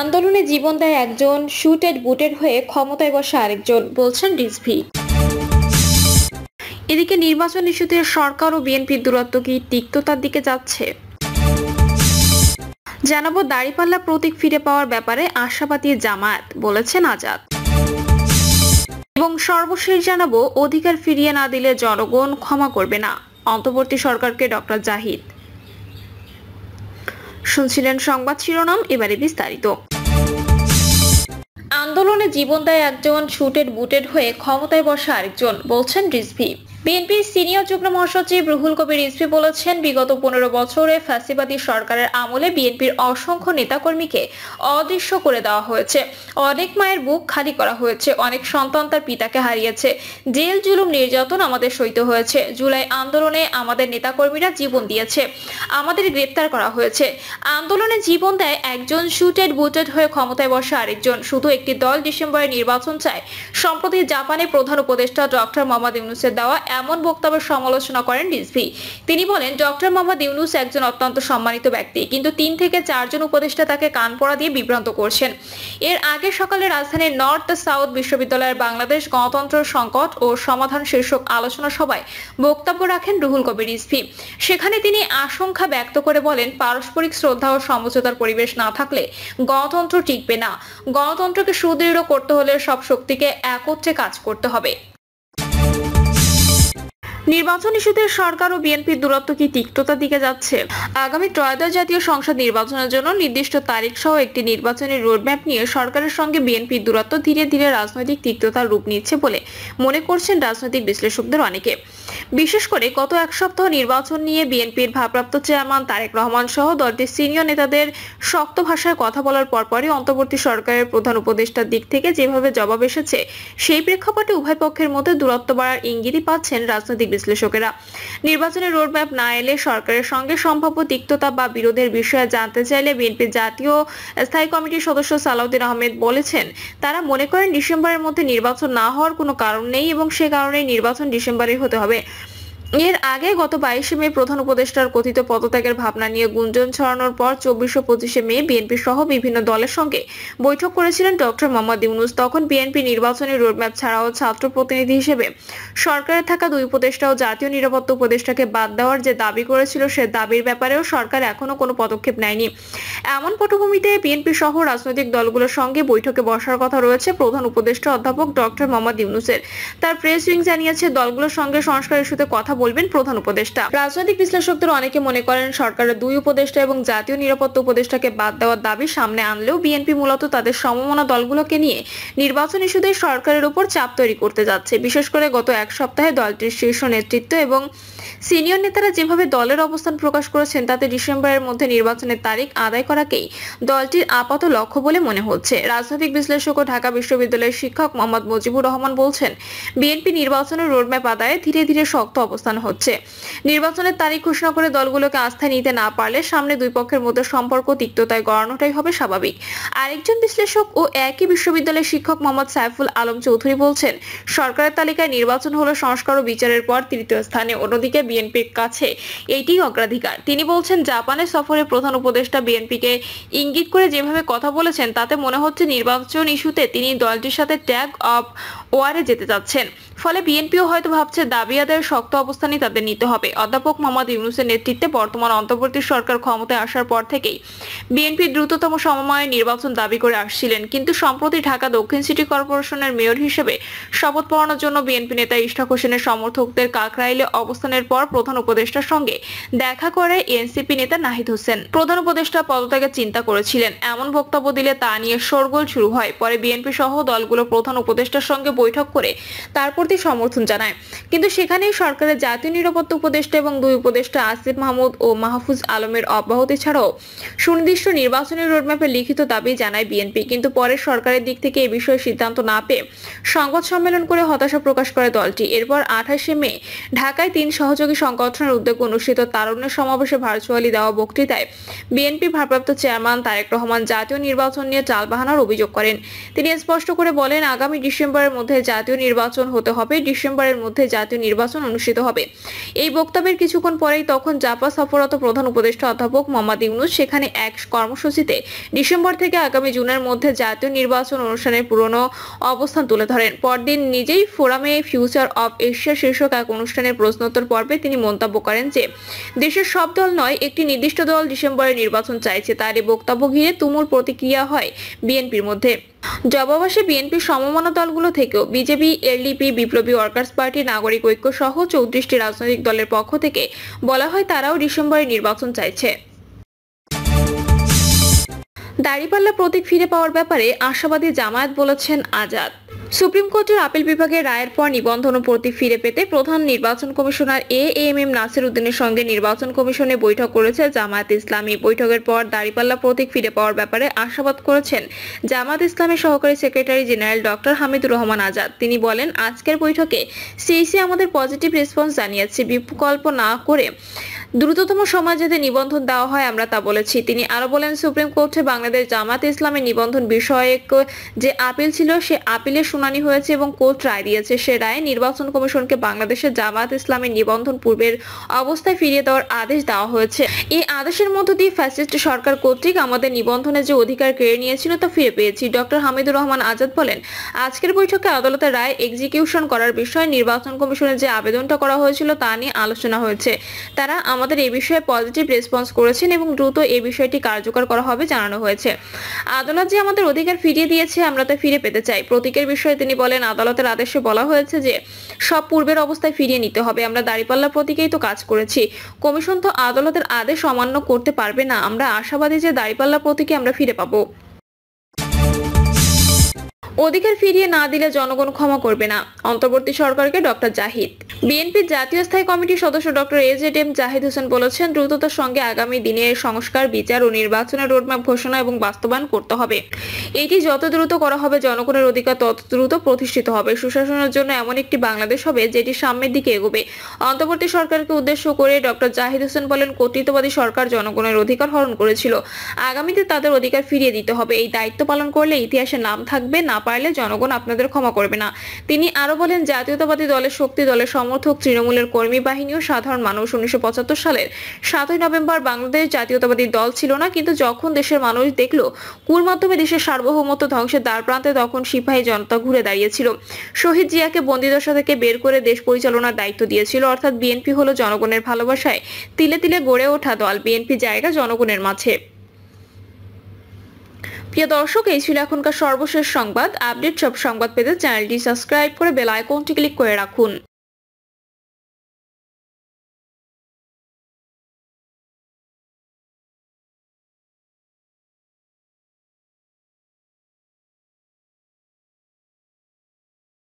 আন্দোলনে জীবন দেয় একজন, শুটেড বুটেড হয়ে ক্ষমতায় বসে আরেকজন, বলছেন রিজভী। এদিকে নির্বাচন ইস্যুতে সরকার ও বিএনপির দূরত্ব কি তিক্ততার দিকে যাচ্ছে? জানাবো দাঁড়িপাল্লা প্রতীক ফিরে পাওয়ার ব্যাপারে আশাবাদী জামায়াত, বলেছেন আজাদ। এবং সর্বশেষ জানাবো অধিকার ফিরিয়ে না দিলে জনগণ ক্ষমা করবে না, অন্তর্বর্তী সরকারকে ডক্টর জাহিদ। শুনছিলেন সংবাদ শিরোনাম, এবারে বিস্তারিত। আন্দোলনে জীবন দেয় একজন, শুটেড বুটেড হয়ে ক্ষমতায় বসে আরেকজন, বলছেন রিজভী। বিএনপির সিনিয়র যুগ্ম মহাসচিব রুহুল কবির রিজভী বলেছেন, বিগত 15 বছরে ফ্যাসিবাদী সরকারের আমলে বিএনপির অসংখ্য নেতাকর্মীকে অদৃশ্য করে দেওয়া হয়েছে। অনেক মায়ের বুক খালি করা হয়েছে, অনেক সন্তান তার পিতাকে হারিয়েছে। জেল জুলুম নির্যাতন আমাদের সইতে হয়েছে। জুলাই আন্দোলনে আমাদের নেতাকর্মীরা জীবন দিয়েছে, আমাদের গ্রেপ্তার করা হয়েছে। আন্দোলনে জীবন দেয় একজন, শুটেড বুটেড হয়ে ক্ষমতায় বসে আরেকজন। শুধু একটি দল ডিসেম্বরে নির্বাচন চায়। সম্প্রতি জাপানে প্রধান উপদেষ্টা ডক্টর মোহাম্মদ ইউনূসের দেওয়া এমন বক্তব্যের সমালোচনা করেন রিজভী। তিনি বলেন, ডক্টর মোহাম্মদ ইউনূস একজন অত্যন্ত সম্মানিত ব্যক্তি, কিন্তু 3 থেকে 4 জন উপদেষ্টা তাকে কান পড়া দিয়ে বিভ্রান্ত করছেন। এর আগে সকালে রাজধানীর নর্থ সাউথ বিশ্ববিদ্যালয়ের বাংলাদেশ গণতন্ত্র সংকট ও সমাধান শীর্ষক আলোচনা সভায় বক্তব্য রাখেন রুহুল কবির রিজভী। সেখানে তিনি আশঙ্কা ব্যক্ত করে বলেন, পারস্পরিক শ্রদ্ধা ও সমঝোতার পরিবেশ না থাকলে গণতন্ত্র টিকবে না। গণতন্ত্রকে সুদৃঢ় করতে হলে সব শক্তিকে একত্রে কাজ করতে হবে। নির্বাচন ইস্যুতে সরকার ও বিএনপির দূরত্ব কি তিক্ততার দিকে যাচ্ছে? আগামী ত্রয়োদশ জাতীয় সংসদ নির্বাচনের জন্য নির্দিষ্ট তারিখ সহ একটি নির্বাচনী রোডম্যাপ নিয়ে সরকারের সঙ্গে বিএনপির দূরত্ব ধীরে ধীরে রাজনৈতিক তিক্ততার রূপ নিচ্ছে বলে মনে করছেন রাজনৈতিক বিশ্লেষকদের অনেকে। বিশেষ করে গত এক সপ্তাহ নির্বাচন নিয়ে বিএনপির ভারপ্রাপ্ত চেয়ারম্যান তারেক রহমান সহ দলটির সিনিয়র নেতাদের শক্ত ভাষায় কথা বলার পরপরই অন্তর্বর্তী সরকারের প্রধান উপদেষ্টার দিক থেকে যেভাবে জবাব এসেছে, সেই প্রেক্ষাপটে উভয় পক্ষের মধ্যে দূরত্ব বাড়ার ইঙ্গিতই পাচ্ছেন রাজনৈতিক বিশ্লেষকেরা। নির্বাচনের রোডম্যাপ না এলে সরকারের সঙ্গে সম্ভাব্য তিক্ততা বা বিরোধের বিষয়ে জানতে চাইলে বিএনপির জাতীয় স্থায়ী কমিটির সদস্য সালাউদ্দিন আহমেদ বলেছেন, তারা মনে করেন ডিসেম্বরের মধ্যে নির্বাচন না হওয়ার কোনো কারণ নেই এবং সে কারণেই নির্বাচন ডিসেম্বরে হতে হবে। এর আগে গত 22 মে প্রধান উপদেষ্টার কথিত পদত্যাগের ভাবনা নিয়ে গুঞ্জন ছড়ানোর পর 24 ও 25 মে বিএনপি সহ বিভিন্ন দলের সঙ্গে বৈঠক করেছিলেন ডক্টর মোহাম্মদ ইউনূস। তখন বিএনপি নির্বাচনী রোডম্যাপ ছাড়াও ছাত্র প্রতিনিধি হিসেবে সরকারে থাকা 2 উপদেষ্টা ও জাতীয় নিরাপত্তা উপদেষ্টাকে বাদ দেওয়ার যে দাবি করেছিল, সে দাবির ব্যাপারেও সরকার এখনো কোনো পদক্ষেপ নেয়নি। এমন পটভূমিতে বিএনপি সহ রাজনৈতিক দলগুলোর সঙ্গে বৈঠকে বসার কথা রয়েছে প্রধান উপদেষ্টা অধ্যাপক ডক্টর মোহাম্মদ ইউনূসের। তার প্রেস উইং জানিয়েছে, দলগুলোর সঙ্গে সংস্কার ইস্যুতে কথা বলবেন প্রধান উপদেষ্টা। রাজনৈতিক বিশ্লেষকদের অনেকে মনে করেন, সরকারের 2 উপদেষ্টা এবং জাতীয় নিরাপত্তা উপদেষ্টাকে বাদ দেওয়ার দাবি সামনে আনলেও বিএনপি মূলত তাদের সমমনা দলগুলোকে নিয়ে নির্বাচন ইস্যুতে সরকারের উপর চাপ তৈরি করতে যাচ্ছে। বিশেষ করে গত এক সপ্তাহে দলটির শীর্ষ নেতৃত্ব এবং সিনিয়র নেতারা যেভাবে দলের অবস্থান প্রকাশ করেছেন, তাতে ডিসেম্বরের মধ্যে নির্বাচনের তারিখ আদায় করাকেই দলটির আপাত লক্ষ্য বলে মনে হচ্ছে। রাজনৈতিক বিশ্লেষক ও ঢাকা বিশ্ববিদ্যালয়ের শিক্ষক মোহাম্মদ মুজিবুর রহমান বলছেন, বিএনপি নির্বাচনের রোডম্যাপ আদায়ে ধীরে ধীরে শক্ত অবস্থান হচ্ছে। নির্বাচনের তারিখ ঘোষণা করে দলগুলোকে আস্থায় নিতে না পারলে সামনে 2 পক্ষের মধ্যে সম্পর্ক তিক্ততায় গড়ানোটাই হবে স্বাভাবিক। আরেকজন বিশ্লেষক ও একই বিশ্ববিদ্যালয়ের শিক্ষক মোহাম্মদ সাইফুল আলম চৌধুরী বলছেন, সরকারের তালিকায় নির্বাচন হলো সংস্কার ও বিচারের পর 3য় স্থানে, অন্যদিকে বিএনপির কাছে এইটিই অগ্রাধিকার। তিনি বলছেন, জাপানের সফরে প্রধান উপদেষ্টা বিএনপিকে ইঙ্গিত করে যেভাবে কথা বলেছেন, তাতে মনে হচ্ছে নির্বাচন ইস্যুতে তিনি দলটির সাথে ট্যাগ অফ ওয়ারে যেতে যাচ্ছেন। ফলে বিএনপিও হয়তো ভাবছে দাবি আদায়ের শক্ত অবস্থানই তাদের নিতে হবে। অধ্যাপক মোহাম্মদ ইউনূসের নেতৃত্বে বর্তমান অন্তর্বর্তী সরকার ক্ষমতায় আসার পর থেকেই বিএনপি দ্রুততম সময়ে নির্বাচন দাবি করে আসছিলেন, কিন্তু সম্প্রতি ঢাকা দক্ষিণ সিটি কর্পোরেশনের মেয়র হিসেবে শপথ পড়ানোর জন্য বিএনপি নেতা ইশরাক হোসেনের সমর্থকদের কাকরাইলে অবস্থানের পর প্রধান উপদেষ্টার সঙ্গে দেখা করে এনসিপি নেতা নাহিদ হোসেন। প্রধান উপদেষ্টা পদত্যাগের চিন্তা করেছিলেন, এমন বক্তব্য দিলে তা নিয়ে শোরগোল শুরু হয়। পরে বিএনপি সহ দলগুলো প্রধান উপদেষ্টার সঙ্গে বৈঠক করে তার প্রতি সমর্থন জানায়, কিন্তু সেখানেই সরকারের জাতীয় নিরাপত্তা উপদেষ্টা এবং 2 উপদেষ্টা আসিফ মাহমুদ ও মাহফুজ আলমের অব্যাহতি ছাড়াও সুনির্দিষ্ট নির্বাচনী রোডম্যাপের লিখিত দাবি জানায় বিএনপি। কিন্তু পরে সরকারের দিক থেকে এই বিষয়ে সিদ্ধান্ত না পেয়ে সংবাদ সম্মেলন করে হতাশা প্রকাশ করে দলটি। এরপর 28 মে ঢাকায় 3 সহযোগী সংগঠনের উদ্যোগে অনুষ্ঠিত তারুণ্যের সমাবেশে ভার্চুয়ালি দেওয়া বক্তৃতায় বিএনপি ভারপ্রাপ্ত চেয়ারম্যান তারেক রহমান জাতীয় নির্বাচন নিয়ে টালবাহানার অভিযোগ করেন। তিনি স্পষ্ট করে বলেন, আগামী ডিসেম্বরের মধ্যে জাতীয় নির্বাচন হতে হবে, ডিসেম্বরের মধ্যে জাতীয় নির্বাচন অনুষ্ঠিত হবে। এই বক্তব্যের কিছুক্ষণ পরেই তখন জাপা সফররত প্রধান উপদেষ্টা অধ্যাপক মোহাম্মদ ইউনূস সেখানে এক কর্মসূচিতে ডিসেম্বর থেকে আগামী জুনের মধ্যে জাতীয় নির্বাচন অনুষ্ঠানের পুরনো অবস্থান তুলে ধরেন। পরদিন নিজেই ফোরামে ফিউচার অব এশিয়া শীর্ষক এক অনুষ্ঠানের প্রশ্নোত্তর পর্বে তিনি মন্তব্য করেন যে দেশের সব দল নয়, একটি নির্দিষ্ট দল ডিসেম্বরে নির্বাচন চাইছে। তার এই বক্তব্য ঘিরে তুমুল প্রতিক্রিয়া হয় বিএনপির মধ্যে। জবাব আসে বিএনপির সমমনা দলগুলো থেকেও। বিজেপি, এলডিপি, বিপ্লবী ওয়ার্কার্স পার্টি, নাগরিক ঐক্য সহ 34টি রাজনৈতিক দলের পক্ষ থেকে বলা হয় তারাও ডিসেম্বরে নির্বাচন চাইছে। দাঁড়িপাল্লা প্রতীক ফিরে পাওয়ার ব্যাপারে আশাবাদী জামায়াত, বলেছেন আজাদ। সুপ্রিম কোর্টের আপিল বিভাগের রায়ের পর নিবন্ধন ও প্রতীক ফিরে পেতে প্রধান নির্বাচন কমিশনার এএমএম নাসির উদ্দিনের সঙ্গে নির্বাচন কমিশনে বৈঠক করেছে জামায়াত ইসলামী। বৈঠকের পর দাঁড়িপাল্লা প্রতীক ফিরে পাওয়ার ব্যাপারে আশাবাদ করেছেন জামায়াত ইসলামের সহকারী secretary general doctor Hamidur Rahman Azad. তিনি বলেন, আজকের বৈঠকে সিইসি আমাদের পজিটিভ রেসপন্স জানিয়েছে। বিকল্প না করে দ্রুততম সময় যাতে নিবন্ধন দেওয়া হয় আমরা তা বলেছি। তিনি আরো বলেন, সুপ্রিম কোর্টে বাংলাদেশ জামায়াত ইসলামের নিবন্ধন বিষয়ক যে আপিল ছিল সে আপিলের শুনানি হয়েছে এবং কোর্ট রায় দিয়েছে। সে রায়ে নির্বাচন কমিশনকে বাংলাদেশের জামায়াত ইসলামের নিবন্ধন পূর্বের অবস্থায় ফিরিয়ে দেওয়ার আদেশ দেওয়া হয়েছে। এই আদেশের মধ্য দিয়ে ফ্যাসিস্ট সরকার কর্তৃক আমাদের নিবন্ধনের যে অধিকার কেড়ে নিয়েছিল তা ফিরে পেয়েছি। ডক্টর হামিদুর রহমান আজাদ বলেন, আজকের বৈঠকে আদালতের রায় এক্সিকিউশন করার বিষয়ে নির্বাচন কমিশনের যে আবেদনটা করা হয়েছিল তা নিয়ে আলোচনা হয়েছে। তারা আমাদের এই বিষয়ে পজিটিভ রেসপন্স করেছেন এবং দ্রুত এই বিষয়টি কার্যকর করা হবে জানানো হয়েছে। আদালত যে আমাদের অধিকার ফিরিয়ে দিয়েছে আমরা তা ফিরে পেতে চাই। প্রতীকের বিষয়ে তিনি বলেন, আদালতের আদেশে বলা হয়েছে যে সব পূর্বের অবস্থায় ফিরিয়ে নিতে হবে। আমরা দাঁড়িপাল্লা প্রতীকেই তো কাজ করেছি। কমিশন তো আদালতের আদেশ অমান্য করতে পারবে না। আমরা আশাবাদী যে দাঁড়িপাল্লা প্রতীকে আমরা ফিরে পাবো। অধিকার ফিরিয়ে না দিলে জনগণ ক্ষমা করবে না, অন্তর্বর্তী সরকারকে ডক্টর জাহিদ। বিএনপির জাতীয় স্থায়ী কমিটির সদস্য ডক্টর এজেডএম জাহিদ হোসেন বলেছেন, দ্রুততার সঙ্গে আগামী দিনের সংস্কার, বিচার ও নির্বাচনের রোডম্যাপ ঘোষণা এবং বাস্তবায়ন করতে হবে। এটি যত দ্রুত করা হবে জনগণের অধিকার তত দ্রুত প্রতিষ্ঠিত হবে। সুশাসনের জন্য এমন একটি বাংলাদেশ হবে যেটি সামনের দিকে এগোবে। অন্তর্বর্তী সরকারকে উদ্দেশ্য করে ডক্টর জাহিদ হোসেন বলেন, কর্তৃত্ববাদী সরকার জনগণের অধিকার হরণ করেছিল। আগামীতে তাদের অধিকার ফিরিয়ে দিতে হবে। এই দায়িত্ব পালন করলে ইতিহাসে নাম থাকবে, না পারলে জনগণ আপনাদের ক্ষমা করবে না। তিনি আরো বলেন, জাতীয়তাবাদী দলের শক্তি, দলের সমর্থক, তৃণমূলের কর্মী বাহিনী ও সাধারণ মানুষ 1975 সালের 7ই নভেম্বর বাংলাদেশ জাতীয়তাবাদী দল ছিল না, কিন্তু যখন দেশের মানুষ দেখলো কুর মাধ্যমে দেশের সার্বভৌমত্ব ধ্বংসের দ্বার প্রান্তে, তখন সিপাহী জনতা ঘুরে দাঁড়িয়েছিল। শহীদ জিয়াকে বন্দিদশা থেকে বের করে দেশ পরিচালনার দায়িত্ব দিয়েছিল। অর্থাৎ বিএনপি হলো জনগণের ভালোবাসায় তিলে তিলে গড়ে ওঠা দল। বিএনপি জায়গা জনগণের মাঝে। প্রিয় দর্শক, এই ছিল এখনকার সর্বশেষ সংবাদ। আপডেট সব সংবাদ পেতে চ্যানেলটি সাবস্ক্রাইব করে বেল আইকনটি ক্লিক করে রাখুন।